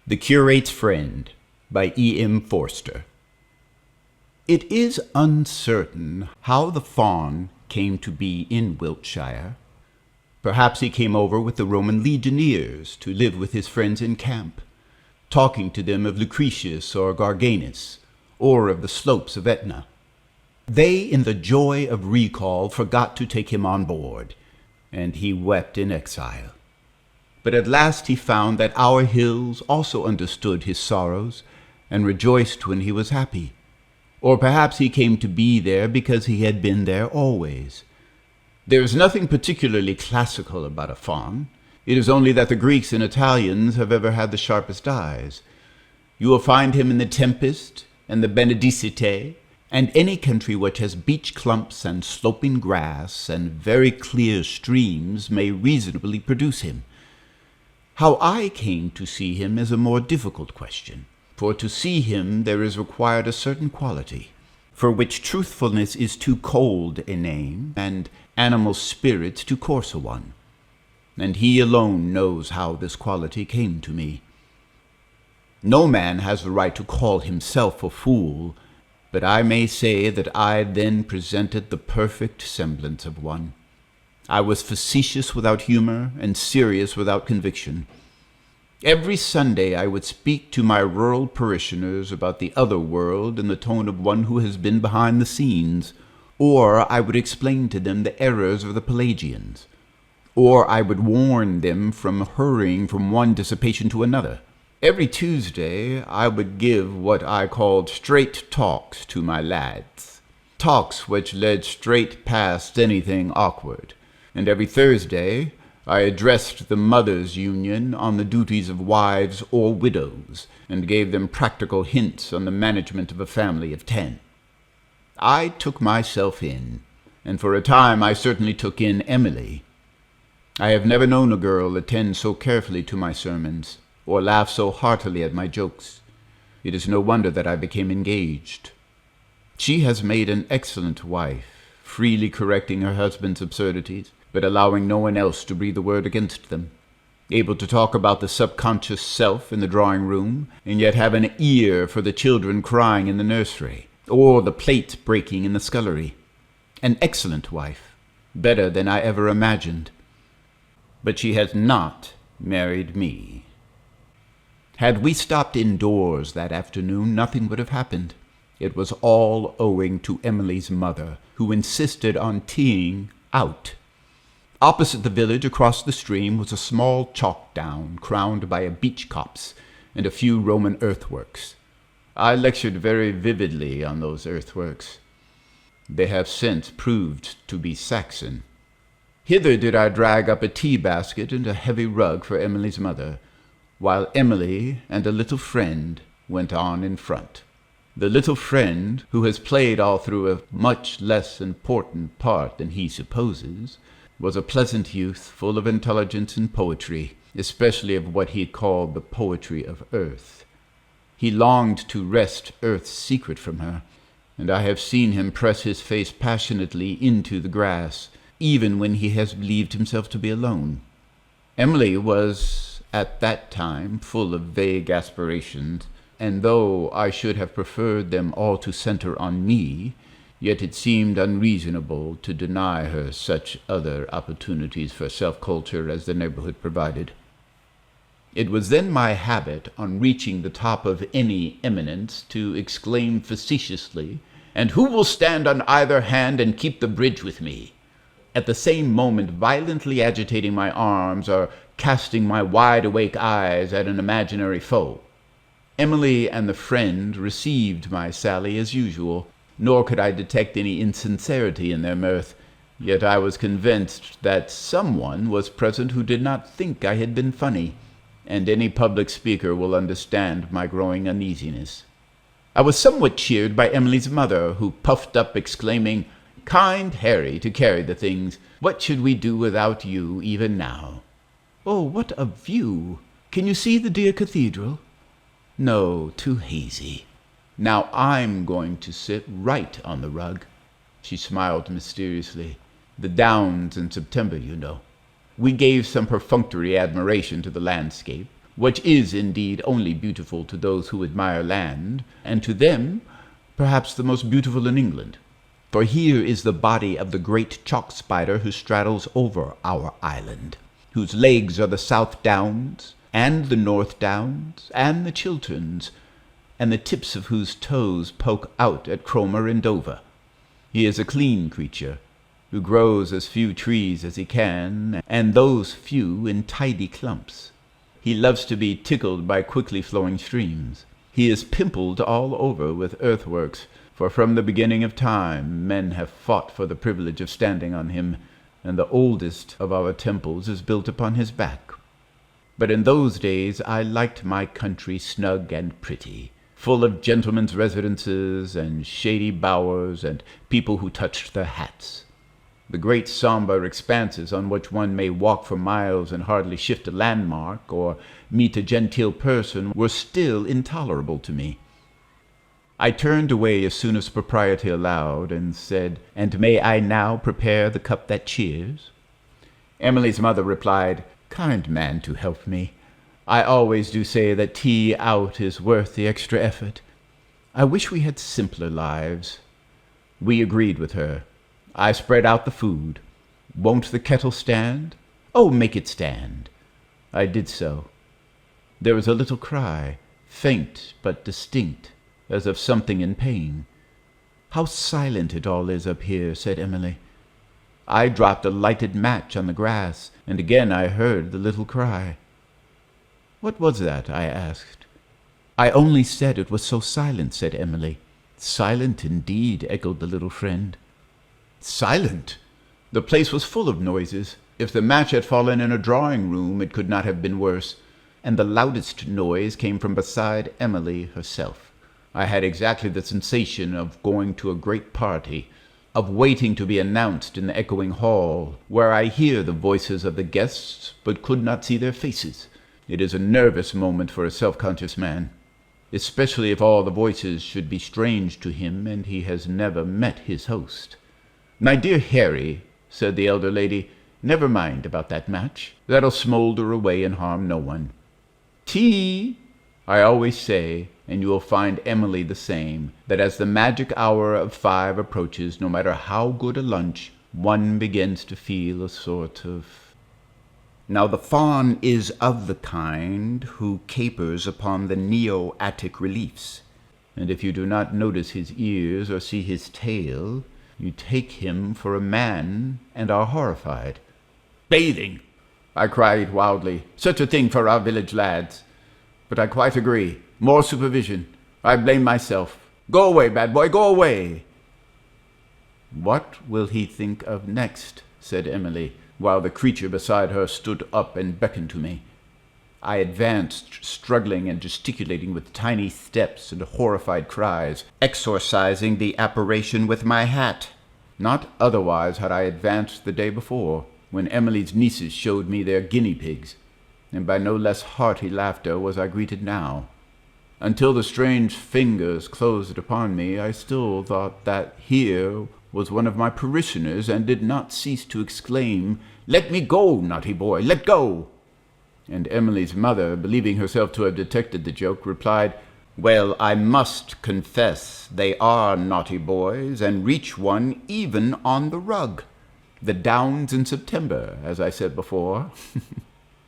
The Curate's Friend by E.M. Forster. It is uncertain how the faun came to be in Wiltshire. Perhaps he came over with the Roman legionaries to live with his friends in camp, talking to them of Lucretius or Garganus, or of the slopes of Etna. They, in the joy of recall, forgot to take him on board, and he wept in exile. But at last he found that our hills also understood his sorrows and rejoiced when he was happy. Or perhaps he came to be there because he had been there always. There is nothing particularly classical about a faun. It is only that the Greeks and Italians have ever had the sharpest eyes. You will find him in the Tempest and the Benedicite, and any country which has beech clumps and sloping grass and very clear streams may reasonably produce him. How I came to see him is a more difficult question, for to see him there is required a certain quality, for which truthfulness is too cold a name, and animal spirit too coarse a one. And he alone knows how this quality came to me. No man has the right to call himself a fool, but I may say that I then presented the perfect semblance of one. I was facetious without humor and serious without conviction. Every Sunday I would speak to my rural parishioners about the other world in the tone of one who has been behind the scenes, or I would explain to them the errors of the Pelagians, or I would warn them from hurrying from one dissipation to another. Every Tuesday I would give what I called straight talks to my lads, talks which led straight past anything awkward. And every Thursday I addressed the Mothers' Union on the duties of wives or widows, and gave them practical hints on the management of a family of 10. I took myself in, and for a time I certainly took in Emily. I have never known a girl attend so carefully to my sermons, or laugh so heartily at my jokes. It is no wonder that I became engaged. She has made an excellent wife, freely correcting her husband's absurdities, but allowing no one else to breathe a word against them, able to talk about the subconscious self in the drawing-room, and yet have an ear for the children crying in the nursery, or the plate breaking in the scullery. An excellent wife, better than I ever imagined. But she has not married me. Had we stopped indoors that afternoon, nothing would have happened. It was all owing to Emily's mother, who insisted on teeing out. Opposite the village, across the stream, was a small chalk down crowned by a beech copse and a few Roman earthworks. I lectured very vividly on those earthworks. They have since proved to be Saxon. Hither did I drag up a tea basket and a heavy rug for Emily's mother, while Emily and a little friend went on in front. The little friend, who has played all through a much less important part than he supposes, was a pleasant youth, full of intelligence and poetry, especially of what he called the poetry of earth. He longed to wrest earth's secret from her, and I have seen him press his face passionately into the grass, even when he has believed himself to be alone. Emily was, at that time, full of vague aspirations, and though I should have preferred them all to center on me, yet it seemed unreasonable to deny her such other opportunities for self-culture as the neighborhood provided. It was then my habit, on reaching the top of any eminence, to exclaim facetiously, "And who will stand on either hand and keep the bridge with me?" at the same moment violently agitating my arms or casting my wide-awake eyes at an imaginary foe. Emily and the friend received my sally as usual, nor could I detect any insincerity in their mirth, yet I was convinced that someone was present who did not think I had been funny, and any public speaker will understand my growing uneasiness. I was somewhat cheered by Emily's mother, who puffed up, exclaiming, "Kind Harry, to carry the things! What should we do without you even now?" "Oh, what a view! Can you see the dear cathedral?" "No, too hazy. Now I'm going to sit right on the rug." She smiled mysteriously. "The Downs in September, you know." We gave some perfunctory admiration to the landscape, which is indeed only beautiful to those who admire land, and to them perhaps the most beautiful in England. For here is the body of the great chalk spider who straddles over our island, whose legs are the South Downs, and the North Downs, and the Chilterns, and the tips of whose toes poke out at Cromer and Dover. He is a clean creature, who grows as few trees as he can, and those few in tidy clumps. He loves to be tickled by quickly flowing streams. He is pimpled all over with earthworks, for from the beginning of time men have fought for the privilege of standing on him, and the oldest of our temples is built upon his back. But in those days I liked my country snug and pretty, full of gentlemen's residences and shady bowers and people who touched their hats. The great sombre expanses on which one may walk for miles and hardly shift a landmark or meet a genteel person were still intolerable to me. I turned away as soon as propriety allowed, and said, "And may I now prepare the cup that cheers?" Emily's mother replied, "Kind man to help me. I always do say that tea out is worth the extra effort. I wish we had simpler lives." We agreed with her. I spread out the food. "Won't the kettle stand?" "Oh, make it stand." I did so. There was a little cry, faint but distinct, as of something in pain. "How silent it all is up here," said Emily. I dropped a lighted match on the grass, and again I heard the little cry. "What was that?" I asked. "I only said it was so silent," said Emily. "Silent indeed," echoed the little friend. Silent! The place was full of noises. If the match had fallen in a drawing-room, it could not have been worse, and the loudest noise came from beside Emily herself. I had exactly the sensation of going to a great party, of waiting to be announced in the echoing hall, where I hear the voices of the guests, but could not see their faces. It is a nervous moment for a self-conscious man, especially if all the voices should be strange to him and he has never met his host. "My dear Harry," said the elder lady, "never mind about that match. That'll smolder away and harm no one. Tea! I always say, and you will find Emily the same, that as the magic hour of 5 approaches, no matter how good a lunch, one begins to feel a sort of—" Now the faun is of the kind who capers upon the Neo-Attic reliefs, and if you do not notice his ears or see his tail, you take him for a man and are horrified. "Bathing!" I cried wildly. "Such a thing for our village lads. But I quite agree. More supervision. I blame myself. Go away, bad boy, go away." "What will he think of next?" said Emily, while the creature beside her stood up and beckoned to me. I advanced, struggling and gesticulating with tiny steps and horrified cries, exorcising the apparition with my hat. Not otherwise had I advanced the day before, when Emily's nieces showed me their guinea pigs, and by no less hearty laughter was I greeted now. Until the strange fingers closed upon me, I still thought that here was one of my parishioners, and did not cease to exclaim, "Let me go, naughty boy, let go!" And Emily's mother, believing herself to have detected the joke, replied, "Well, I must confess they are naughty boys, and reach one even on the rug. The Downs in September, as I said before."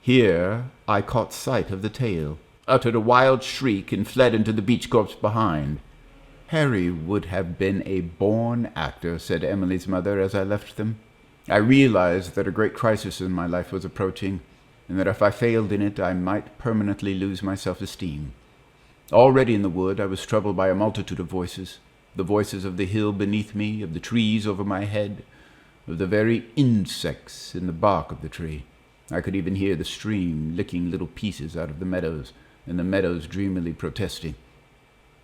Here I caught sight of the tail, uttered a wild shriek, and fled into the beech copse behind. "Harry would have been a born actor," said Emily's mother as I left them. I realized that a great crisis in my life was approaching, and that if I failed in it, I might permanently lose my self-esteem. Already in the wood I was troubled by a multitude of voices, the voices of the hill beneath me, of the trees over my head, of the very insects in the bark of the tree. I could even hear the stream licking little pieces out of the meadows, and the meadows dreamily protesting.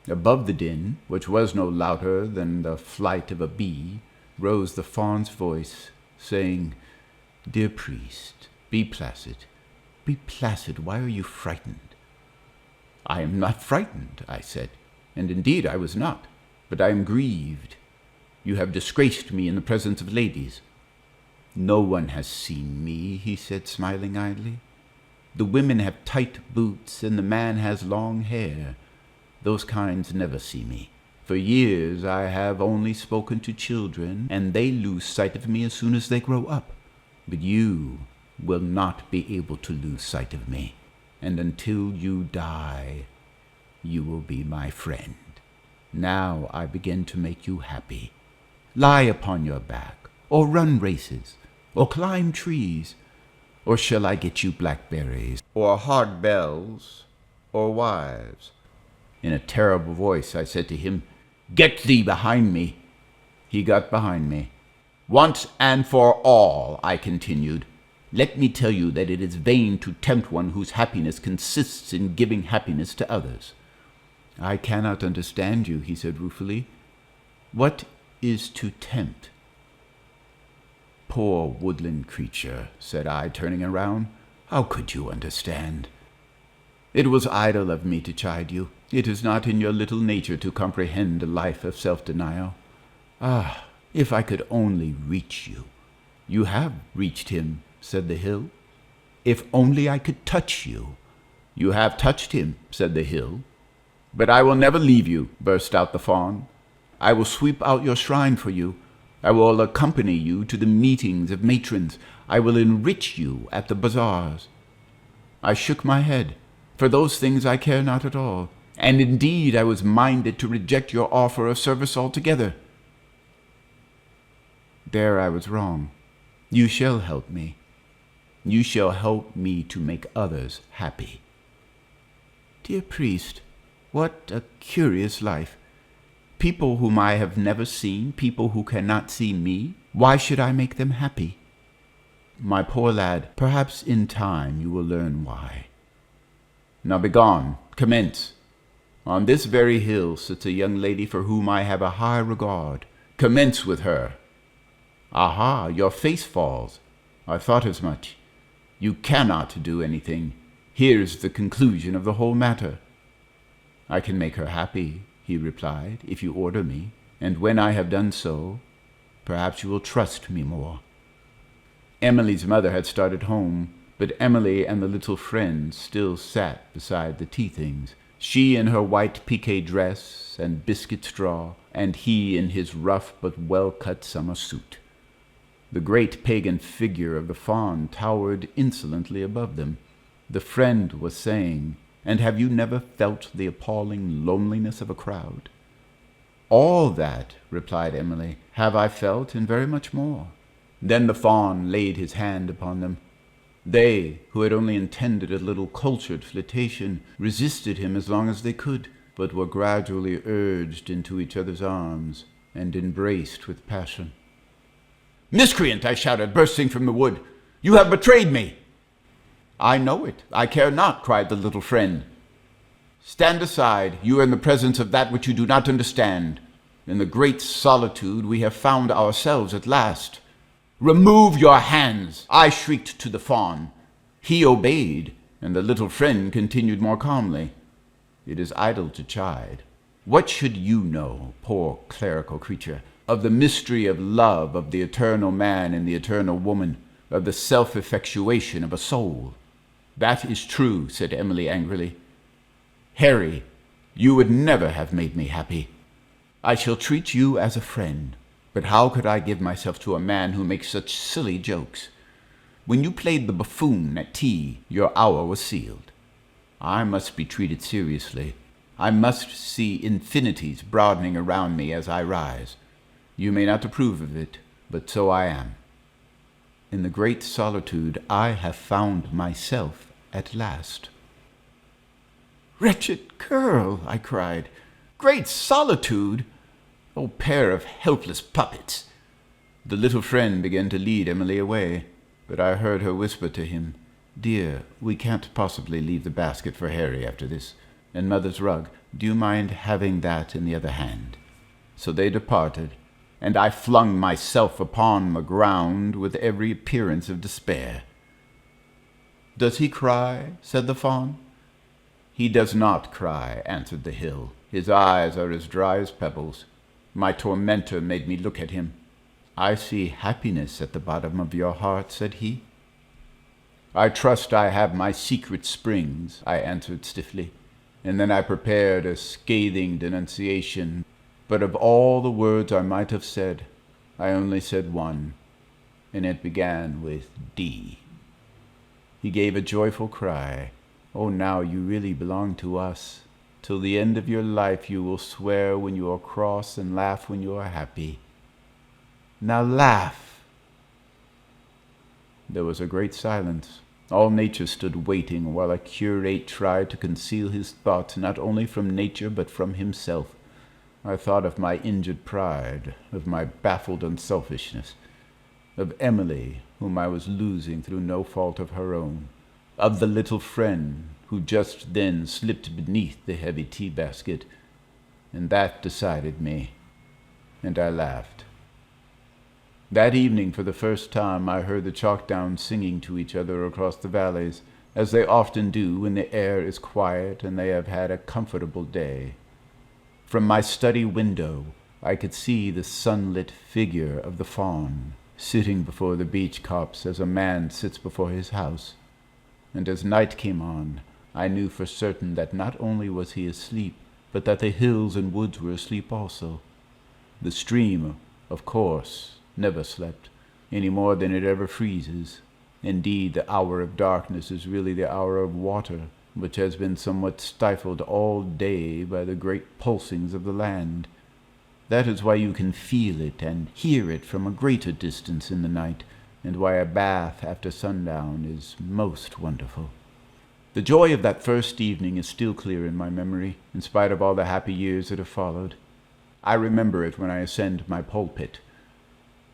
Above the din, which was no louder than the flight of a bee, rose the faun's voice, saying, "Dear priest, be placid. Be placid. Why are you frightened?" "I am not frightened," I said, and indeed I was not, "but I am grieved. You have disgraced me in the presence of ladies." "No one has seen me," he said, smiling idly. The women have tight boots, and the man has long hair. Those kinds never see me. For years I have only spoken to children, and they lose sight of me as soon as they grow up. But you will not be able to lose sight of me, and until you die, you will be my friend. Now I begin to make you happy. Lie upon your back, or run races, or climb trees, or shall I get you blackberries, or hard bells, or wives? In a terrible voice I said to him, "Get thee behind me." He got behind me. "Once and for all," I continued, "let me tell you that it is vain to tempt one whose happiness consists in giving happiness to others." "I cannot understand you," he said ruefully. "What is to tempt?" "Poor woodland creature," said I, turning around. "How could you understand? It was idle of me to chide you. It is not in your little nature to comprehend a life of self-denial. Ah, if I could only reach you." "You have reached him," said the hill. "If only I could touch you." "You have touched him," said the hill. "But I will never leave you," burst out the fawn. "I will sweep out your shrine for you. I will accompany you to the meetings of matrons. I will enrich you at the bazaars." I shook my head. "For those things I care not at all, and indeed I was minded to reject your offer of service altogether." There I was wrong. You shall help me. You shall help me to make others happy. Dear priest, what a curious life. People whom I have never seen, people who cannot see me, why should I make them happy? My poor lad, perhaps in time you will learn why. Now begone, commence. On this very hill sits a young lady for whom I have a high regard. Commence with her. Aha, your face falls. I thought as much. You cannot do anything. Here's the conclusion of the whole matter. I can make her happy, he replied, if you order me, and when I have done so, perhaps you will trust me more. Emily's mother had started home, but Emily and the little friend still sat beside the tea-things, she in her white piqué dress and biscuit straw, and he in his rough but well-cut summer suit. The great pagan figure of the faun towered insolently above them. The friend was saying, "And have you never felt the appalling loneliness of a crowd?" "All that," replied Emily, "have I felt, and very much more." Then the faun laid his hand upon them. They, who had only intended a little cultured flirtation, resisted him as long as they could, but were gradually urged into each other's arms and embraced with passion. "Miscreant!" I shouted, bursting from the wood. "You have betrayed me!" "I know it. I care not," cried the little friend. "Stand aside. You are in the presence of that which you do not understand. In the great solitude we have found ourselves at last." "Remove your hands!" I shrieked to the faun. He obeyed, and the little friend continued more calmly. "It is idle to chide. What should you know, poor clerical creature, of the mystery of love, of the eternal man and the eternal woman, of the self-effectuation of a soul?" "That is true," said Emily angrily. "Harry, you would never have made me happy. I shall treat you as a friend, but how could I give myself to a man who makes such silly jokes? When you played the buffoon at tea, your hour was sealed. I must be treated seriously. I must see infinities broadening around me as I rise. You may not approve of it, but so I am. In the great solitude I have found myself at last." "Wretched girl!" I cried. "Great solitude! O pair of helpless puppets!" The little friend began to lead Emily away, but I heard her whisper to him, "Dear, we can't possibly leave the basket for Harry after this, and Mother's rug. Do you mind having that in the other hand?" So they departed, and I flung myself upon the ground with every appearance of despair. "Does he cry?" said the faun. "He does not cry," answered the hill. "His eyes are as dry as pebbles. My tormentor made me look at him. 'I see happiness at the bottom of your heart,' said he. I trust I have my secret springs, I answered stiffly, and then I prepared a scathing denunciation. But of all the words I might have said, I only said one, and it began with D. He gave a joyful cry. Oh, now you really belong to us. Till the end of your life you will swear when you are cross and laugh when you are happy. Now laugh. There was a great silence. All nature stood waiting while a curate tried to conceal his thoughts not only from nature but from himself. I thought of my injured pride, of my baffled unselfishness, of Emily, whom I was losing through no fault of her own, of the little friend who just then slipped beneath the heavy tea-basket, and that decided me, and I laughed. That evening, for the first time, I heard the chalkdowns singing to each other across the valleys, as they often do when the air is quiet and they have had a comfortable day. From my study window, I could see the sunlit figure of the faun, sitting before the beech copse as a man sits before his house. And as night came on, I knew for certain that not only was he asleep, but that the hills and woods were asleep also. The stream, of course, never slept, any more than it ever freezes. Indeed, the hour of darkness is really the hour of water, which has been somewhat stifled all day by the great pulsings of the land. That is why you can feel it and hear it from a greater distance in the night, and why a bath after sundown is most wonderful. The joy of that first evening is still clear in my memory, in spite of all the happy years that have followed. I remember it when I ascend my pulpit.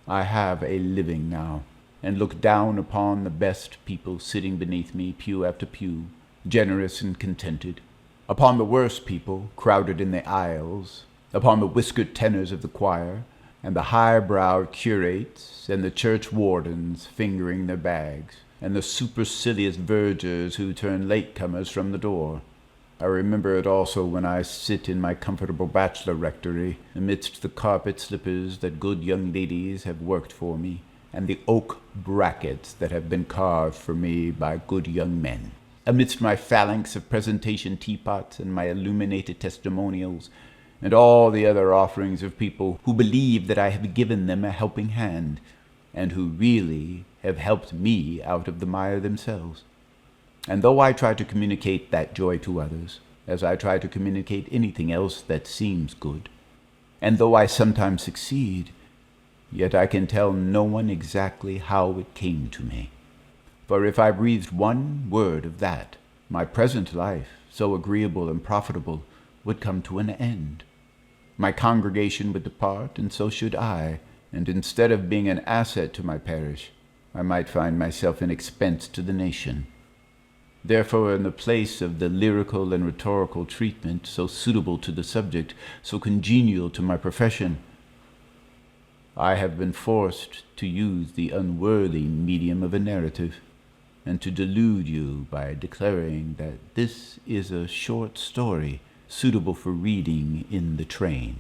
I have a living now, and look down upon the best people sitting beneath me pew after pew, generous and contented, upon the worst people crowded in the aisles, upon the whiskered tenors of the choir, and the high-browed curates, and the church wardens fingering their bags, and the supercilious vergers who turn latecomers from the door. I remember it also when I sit in my comfortable bachelor rectory, amidst the carpet slippers that good young ladies have worked for me, and the oak brackets that have been carved for me by good young men, amidst my phalanx of presentation teapots and my illuminated testimonials, and all the other offerings of people who believe that I have given them a helping hand, and who really have helped me out of the mire themselves. And though I try to communicate that joy to others, as I try to communicate anything else that seems good, and though I sometimes succeed, yet I can tell no one exactly how it came to me. For if I breathed one word of that, my present life, so agreeable and profitable, would come to an end. My congregation would depart, and so should I, and instead of being an asset to my parish, I might find myself an expense to the nation. Therefore, in the place of the lyrical and rhetorical treatment so suitable to the subject, so congenial to my profession, I have been forced to use the unworthy medium of a narrative, and to delude you by declaring that this is a short story suitable for reading in the train.